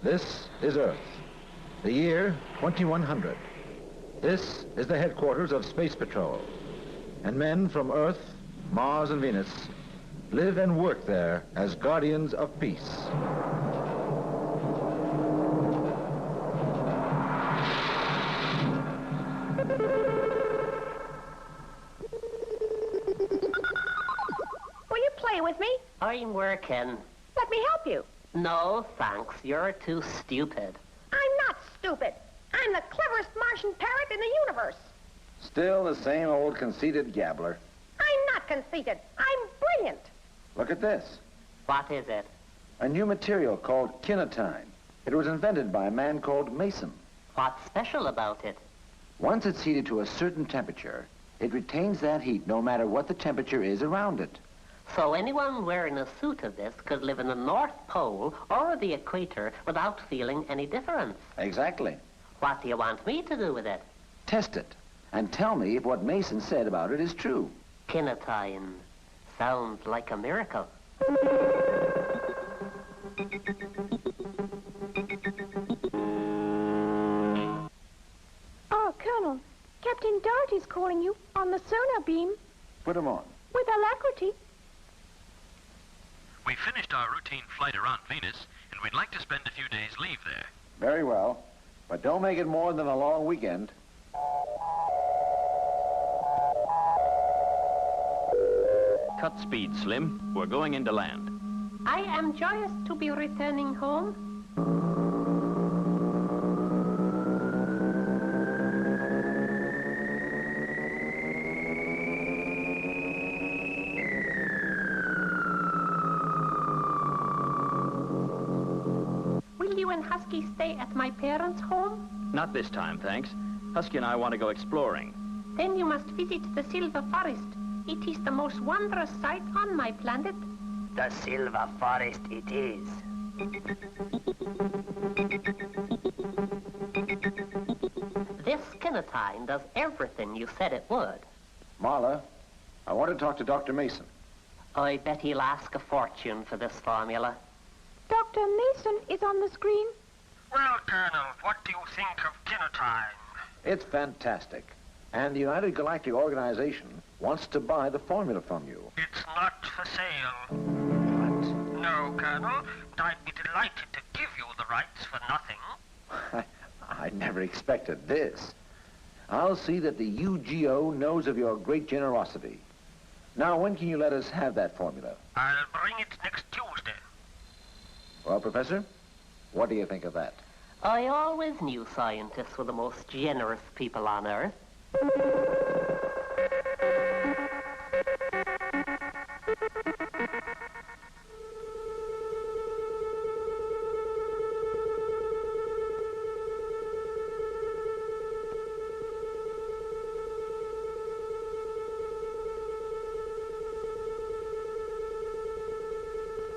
This is Earth, the year 2100. This is the headquarters of Space Patrol, and men from Earth, Mars, and Venus live and work there as guardians of peace. Will you play with me? I'm working. Let me help you. No, thanks. You're too stupid. I'm not stupid. I'm the cleverest Martian parrot in the universe. Still the same old conceited gabbler. I'm not conceited. I'm brilliant. Look at this. What is it? A new material called kinetine. It was invented by a man called Mason. What's special about it? Once it's heated to a certain temperature, it retains that heat no matter what the temperature is around it. So anyone wearing a suit of this could live in the North Pole or the equator without feeling any difference. Exactly. What do you want me to do with it? Test it and tell me if what Mason said about it is true. Kinetine. Sounds like a miracle. Oh, Colonel, Captain Doherty's calling you on the sonar beam. Put him on. With alacrity. We finished our routine flight around Venus, and we'd like to spend a few days leave there. Very well, but don't make it more than a long weekend. Cut speed, Slim. We're going into land. I am joyous to be returning home. Will you and Husky stay at my parents' home? Not this time, thanks. Husky and I want to go exploring. Then you must visit the Silver Forest. It is the most wondrous sight on my planet. The Silver Forest it is. This kinetine does everything you said it would. Marla, I want to talk to Dr. Mason. I bet he'll ask a fortune for this formula. Dr. Mason is on the screen. Well, Colonel, what do you think of kinetine? It's fantastic. And the United Galactic Organization wants to buy the formula from you. It's not for sale. What? No, Colonel, but I'd be delighted to give you the rights for nothing. I never expected this. I'll see that the UGO knows of your great generosity. Now, when can you let us have that formula? I'll bring it next Tuesday. Well, Professor, what do you think of that? I always knew scientists were the most generous people on Earth.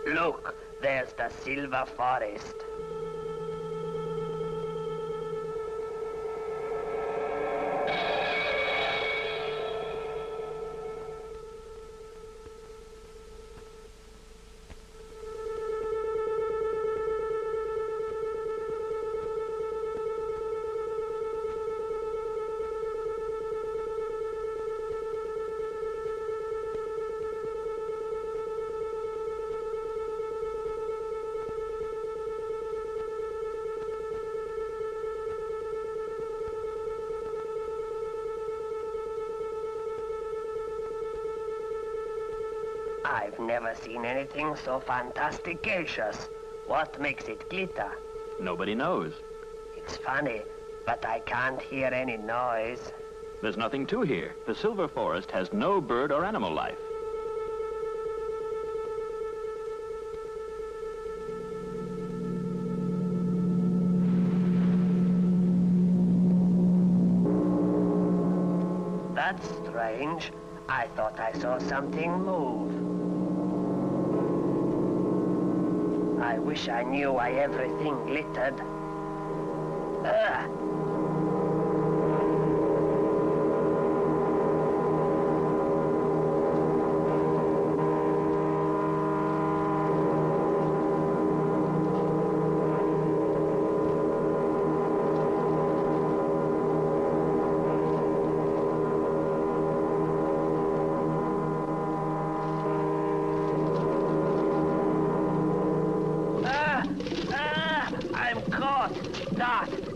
Look, there's the Silver Forest. I've never seen anything so fantasticatious. What makes it glitter? Nobody knows. It's funny, but I can't hear any noise. There's nothing to hear. The Silver Forest has no bird or animal life. That's strange. I thought I saw something move. I wish I knew why everything glittered. Ugh.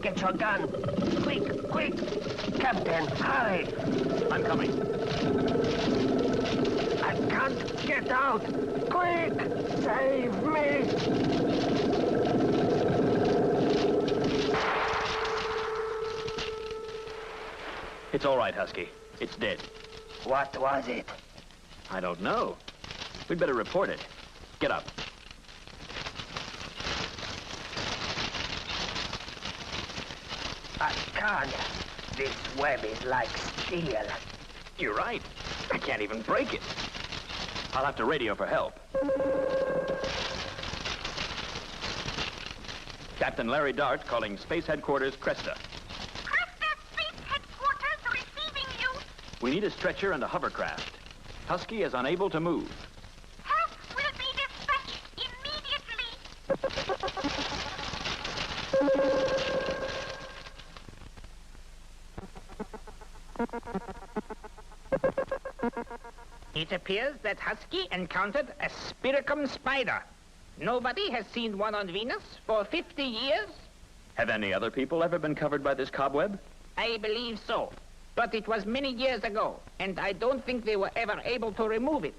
Get your gun. Quick, quick. Captain, hurry. I'm coming. I can't get out. Quick, save me. It's all right, Husky. It's dead. What was it? I don't know. We'd better report it. Get up. I can't. This web is like steel. You're right. I can't even break it. I'll have to radio for help. Captain Larry Dart calling Space Headquarters Cresta. Cresta Space Headquarters receiving you. We need a stretcher and a hovercraft. Husky is unable to move. Help will be dispatched immediately. It appears that Husky encountered a spiricum spider. Nobody has seen one on Venus for 50 years. Have any other people ever been covered by this cobweb? I believe so. But it was many years ago, and I don't think they were ever able to remove it.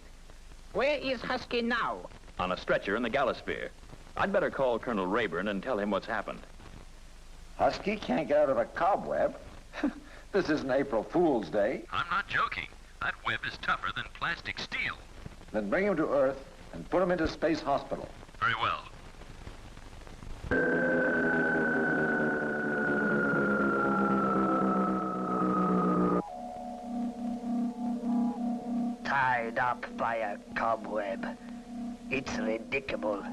Where is Husky now? On a stretcher in the Galasphere. I'd better call Colonel Rayburn and tell him what's happened. Husky can't get out of a cobweb. This isn't April Fool's Day. I'm not joking. That web is tougher than plastic steel. Then bring him to Earth and put him into Space Hospital. Very well. Tied up by a cobweb. It's ridiculous.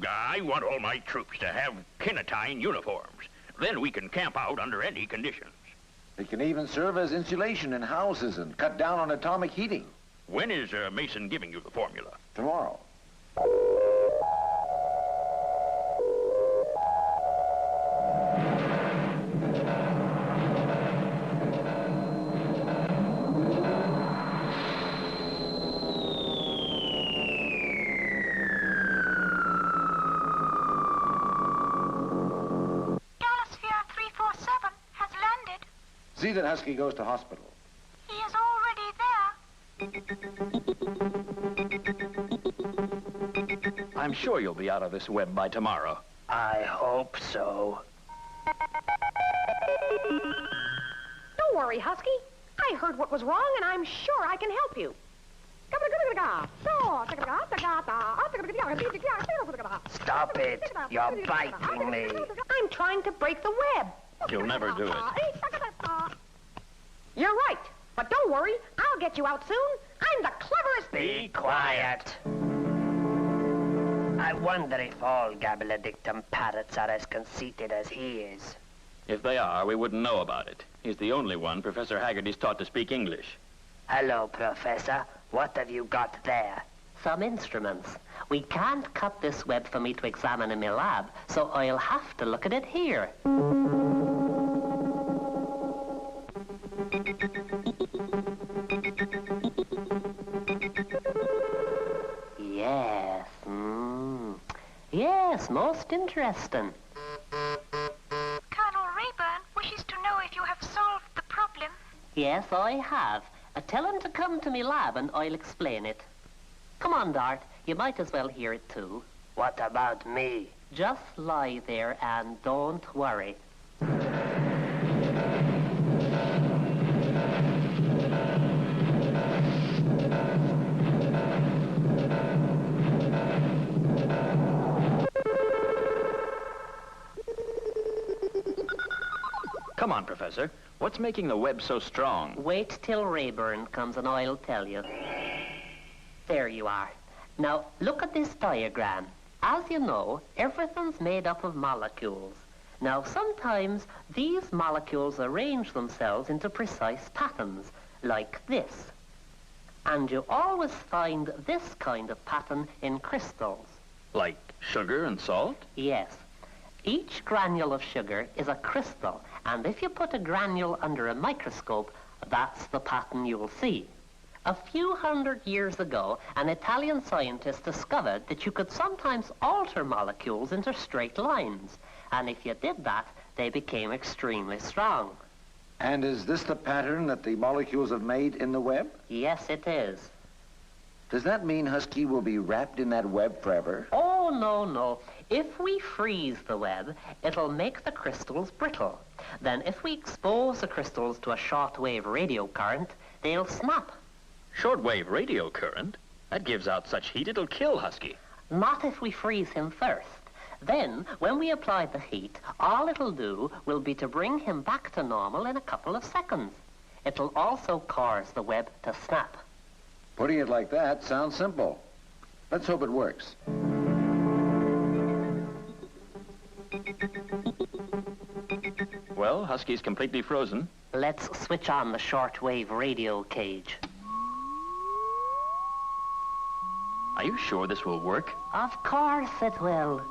I want all my troops to have kinetine uniforms. Then we can camp out under any conditions. It can even serve as insulation in houses and cut down on atomic heating. When is Mason giving you the formula? Tomorrow. Galasphere 347 has landed. See that Husky goes to hospital. He is already there. I'm sure you'll be out of this web by tomorrow. I hope so. Don't worry, Husky. I heard what was wrong, and I'm sure I can help you. Stop it. You're biting me. I'm trying to break the web. You'll never do it. You're right. But don't worry. I'll get you out soon. I'm the cleverest... Be quiet. I wonder if all Gabaladictum parrots are as conceited as he is. If they are, we wouldn't know about it. He's the only one Professor Haggerty's taught to speak English. Hello, Professor. What have you got there? Some instruments. We can't cut this web for me to examine in my lab, so I'll have to look at it here. Yes. Yes, most interesting. Colonel Rayburn wishes to know if you have solved the problem. Yes, I have. Tell him to come to me lab and I'll explain it. Come on, Dart. You might as well hear it too. What about me? Just lie there and don't worry. Come on, Professor. What's making the web so strong? Wait till Rayburn comes and I'll tell you. There you are. Now, look at this diagram. As you know, everything's made up of molecules. Now, sometimes these molecules arrange themselves into precise patterns, like this. And you always find this kind of pattern in crystals. Like sugar and salt? Yes. Each granule of sugar is a crystal, and if you put a granule under a microscope, That's the pattern you'll see. A few hundred years ago, an Italian scientist discovered that you could sometimes alter molecules into straight lines. And if you did that, they became extremely strong. And is this the pattern that the molecules have made in the web? Yes, it is. Does that mean Husky will be wrapped in that web forever? Oh, no. If we freeze the web, it'll make the crystals brittle. Then if we expose the crystals to a shortwave radio current, they'll snap. Shortwave radio current? That gives out such heat it'll kill Husky. Not if we freeze him first. Then, when we apply the heat, all it'll do will be to bring him back to normal in a couple of seconds. It'll also cause the web to snap. Putting it like that sounds simple. Let's hope it works. Well, Husky's completely frozen. Let's switch on the shortwave radio cage. Are you sure this will work? Of course it will.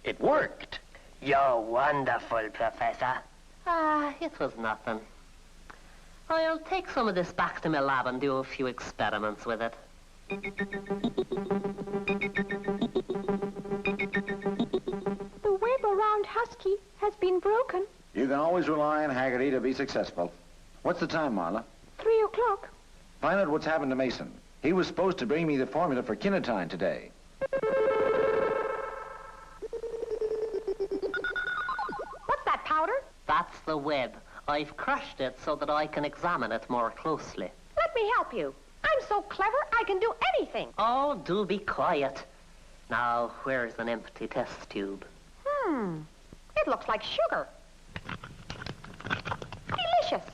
It worked. You're wonderful, Professor. It was nothing. I'll take some of this back to my lab and do a few experiments with it. The web around Husky has been broken. You can always rely on Haggerty to be successful. What's the time, Marla? 3 o'clock. Find out what's happened to Mason. He was supposed to bring me the formula for kinetine today. What's that powder? That's the web. I've crushed it so that I can examine it more closely. Let me help you. I'm so clever, I can do anything. Oh, do be quiet. Now, where's an empty test tube? It looks like sugar. Delicious.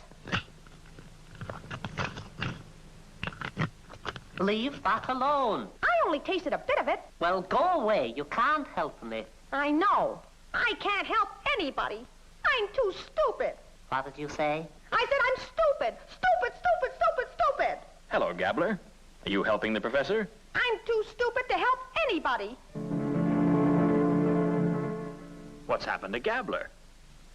Leave that alone. I only tasted a bit of it. Well, go away. You can't help me. I know. I can't help anybody. I'm too stupid. What did you say? I said I'm stupid. Stupid. Hello, Gabbler. Are you helping the professor? I'm too stupid to help anybody. What's happened to Gabbler?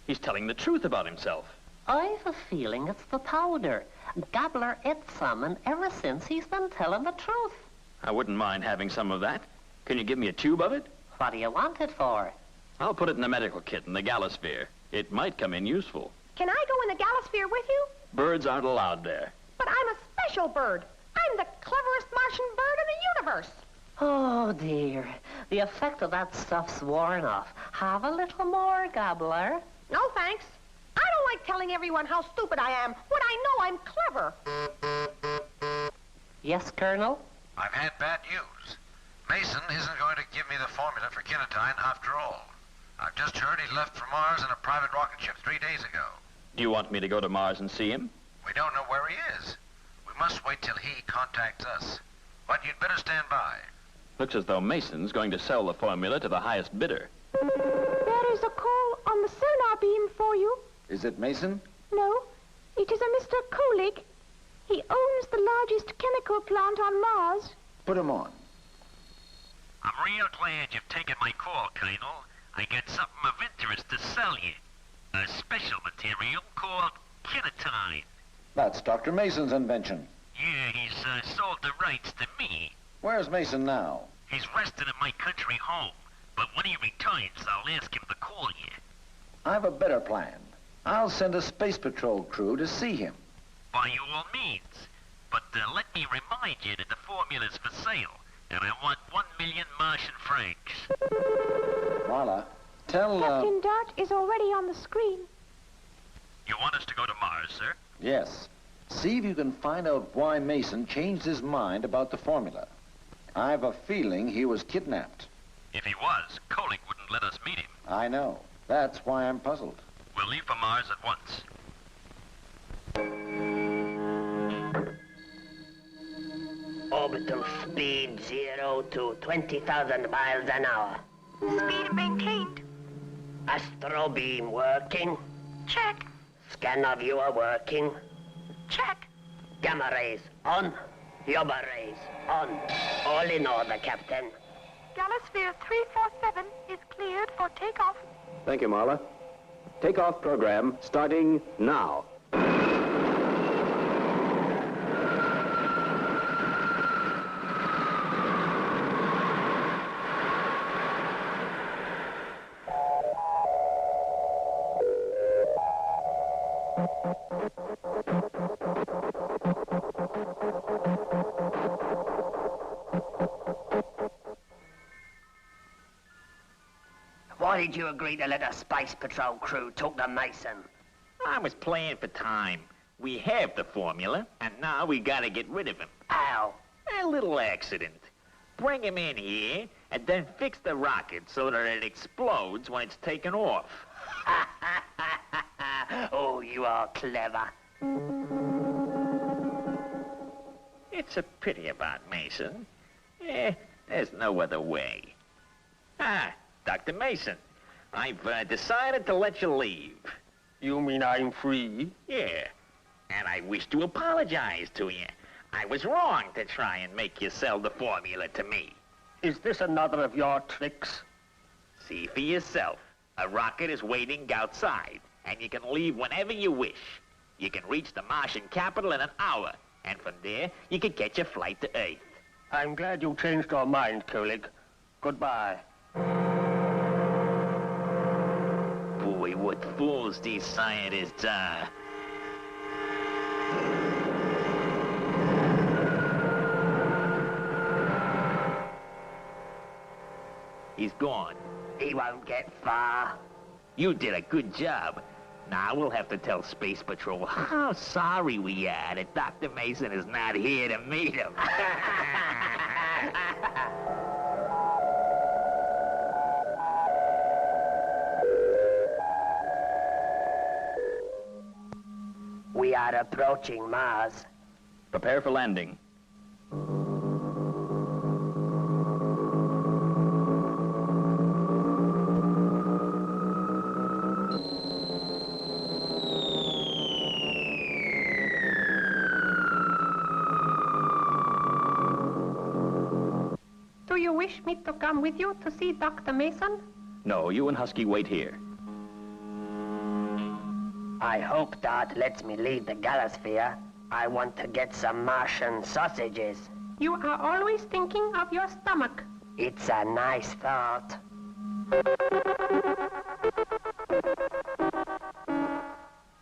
He's telling the truth about himself. I've a feeling it's the powder. Gabbler ate some, and ever since he's been telling the truth. I wouldn't mind having some of that. Can you give me a tube of it? What do you want it for? I'll put it in the medical kit in the Galasphere. It might come in useful. Can I go in the Galasphere with you? Birds aren't allowed there. But I'm a special bird. I'm the cleverest Martian bird in the universe. Oh, dear. The effect of that stuff's worn off. Have a little more, Gabbler. No, thanks. I don't like telling everyone how stupid I am when I know I'm clever. Yes, Colonel? I've had bad news. Mason isn't going to give me the formula for kinetine after all. I've just heard he left for Mars in a private rocket ship 3 days ago. Do you want me to go to Mars and see him? We don't know where he is. We must wait till he contacts us. But you'd better stand by. Looks as though Mason's going to sell the formula to the highest bidder. There is a call on the sonar beam for you. Is it Mason? No, it is a Mr. Kolik. He owns the largest chemical plant on Mars. Put him on. I'm real glad you've taken my call, Colonel. I got something of interest to sell you. A special material called kinetine. That's Dr. Mason's invention. Yeah, he's sold the rights to me. Where's Mason now? He's resting at my country home. But when he returns, I'll ask him to call you. I've a better plan. I'll send a space patrol crew to see him. By all means. But let me remind you that the formula's for sale. And I want 1 million Martian francs. Marla, tell, Captain Dart is already on the screen. You want us to go to Mars, sir? Yes. See if you can find out why Mason changed his mind about the formula. I've a feeling he was kidnapped. If he was, Kolik wouldn't let us meet him. I know. That's why I'm puzzled. We'll leave for Mars at once. Orbital speed 0 to 20,000 miles an hour. Speed maintained. Astro beam working. Check. Scanner viewer working. Check. Gamma rays on. Yoba rays on. All in order, Captain. Galasphere 347 is cleared for takeoff. Thank you, Marla. Takeoff program starting now. Why did you agree to let a Space Patrol crew talk to Mason? I was playing for time. We have the formula, and now we gotta get rid of him. How? A little accident. Bring him in here, and then fix the rocket so that it explodes when it's taken off. Oh, you are clever. It's a pity about Mason. There's no other way. Ah, Dr. Mason, I've decided to let you leave. You mean I'm free? Yeah, and I wish to apologize to you. I was wrong to try and make you sell the formula to me. Is this another of your tricks? See for yourself. A rocket is waiting outside, and you can leave whenever you wish. You can reach the Martian capital in an hour, and from there, you can catch a flight to Earth. I'm glad you changed your mind, colleague. Goodbye. Boy, what fools these scientists are. He's gone. He won't get far. You did a good job. Now we'll have to tell Space Patrol how sorry we are that Dr. Mason is not here to meet him. We are approaching Mars. Prepare for landing. Do you wish me to come with you to see Dr. Mason? No, you and Husky wait here. I hope Dad lets me leave the galasphere. I want to get some Martian sausages. You are always thinking of your stomach. It's a nice thought.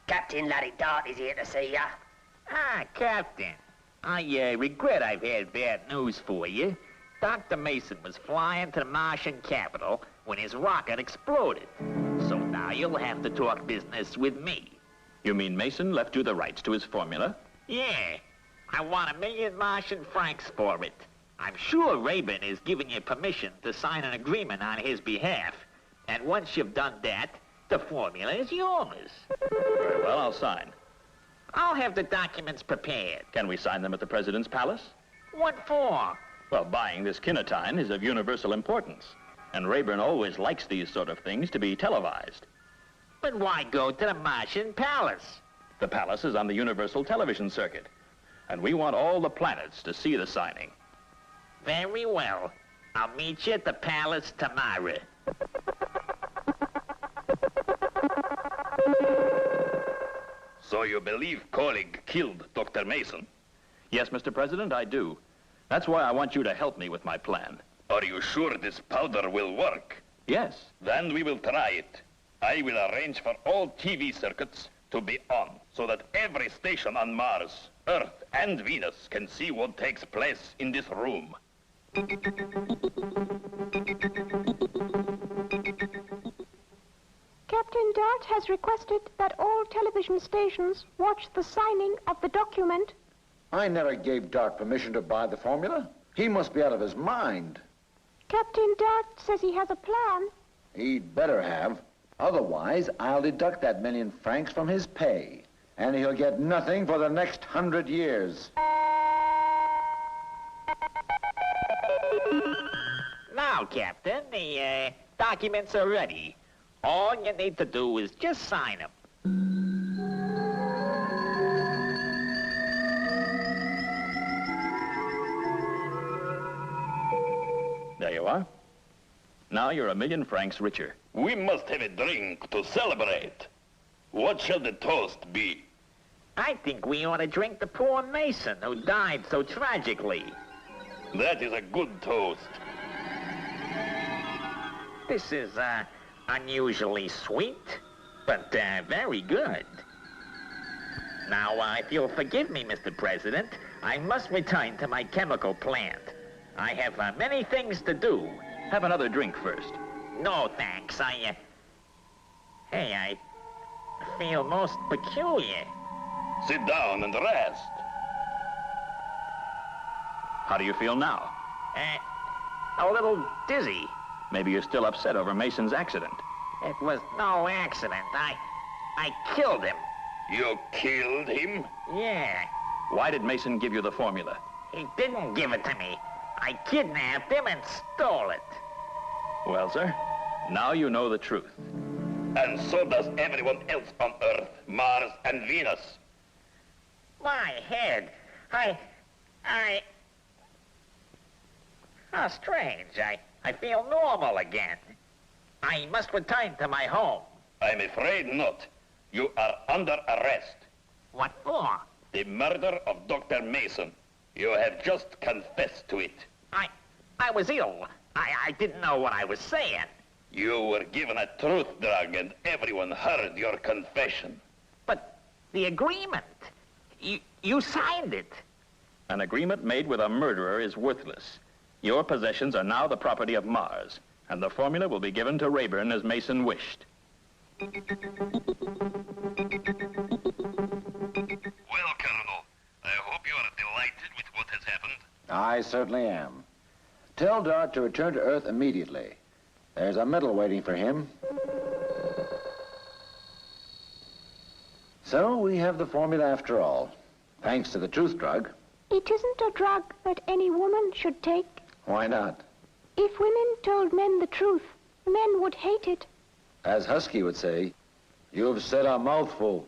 Captain Larry Dart is here to see ya. Ah, Captain. I regret I've had bad news for you. Dr. Mason was flying to the Martian capital when his rocket exploded. So now you'll have to talk business with me. You mean Mason left you the rights to his formula? Yeah. I want $1 million Martian francs for it. I'm sure Rayburn is giving you permission to sign an agreement on his behalf. And once you've done that, the formula is yours. Very well, I'll sign. I'll have the documents prepared. Can we sign them at the President's palace? What for? Well, buying this kinotine is of universal importance. And Rayburn always likes these sort of things to be televised. But why go to the Martian palace? The palace is on the Universal Television Circuit. And we want all the planets to see the signing. Very well. I'll meet you at the palace tomorrow. So you believe colleague killed Dr. Mason? Yes, Mr. President, I do. That's why I want you to help me with my plan. Are you sure this powder will work? Yes. Then we will try it. I will arrange for all TV circuits to be on, so that every station on Mars, Earth, and Venus can see what takes place in this room. Captain Dart has requested that all television stations watch the signing of the document. I never gave Dart permission to buy the formula. He must be out of his mind. Captain Dart says he has a plan. He'd better have. Otherwise, I'll deduct that $1 million francs from his pay. And he'll get nothing for the next 100 years. Now, Captain, the documents are ready. All you need to do is just sign them. There you are. Now you're $1 million francs richer. We must have a drink to celebrate. What shall the toast be? I think we ought to drink the poor Mason who died so tragically. That is a good toast. This is, unusually sweet, but, very good. Now, if you'll forgive me, Mr. President, I must return to my chemical plant. I have, many things to do. Have another drink first. No, thanks. Hey, I feel most peculiar. Sit down and rest. How do you feel now? A little dizzy. Maybe you're still upset over Mason's accident. It was no accident. I killed him. You killed him? Yeah. Why did Mason give you the formula? He didn't give it to me. I kidnapped him and stole it. Well, sir, now you know the truth. And so does everyone else on Earth, Mars, and Venus. My head. How strange. I feel normal again. I must return to my home. I'm afraid not. You are under arrest. What for? The murder of Dr. Mason. You have just confessed to it. I was ill. I didn't know what I was saying. You were given a truth drug and everyone heard your confession. But the agreement, you signed it. An agreement made with a murderer is worthless. Your possessions are now the property of Mars, and the formula will be given to Rayburn as Mason wished. Well, Colonel, I hope you are delighted with what has happened. I certainly am. Tell Dart to return to Earth immediately. There's a medal waiting for him. So we have the formula after all, thanks to the truth drug. It isn't a drug that any woman should take. Why not? If women told men the truth, men would hate it. As Husky would say, you've said a mouthful.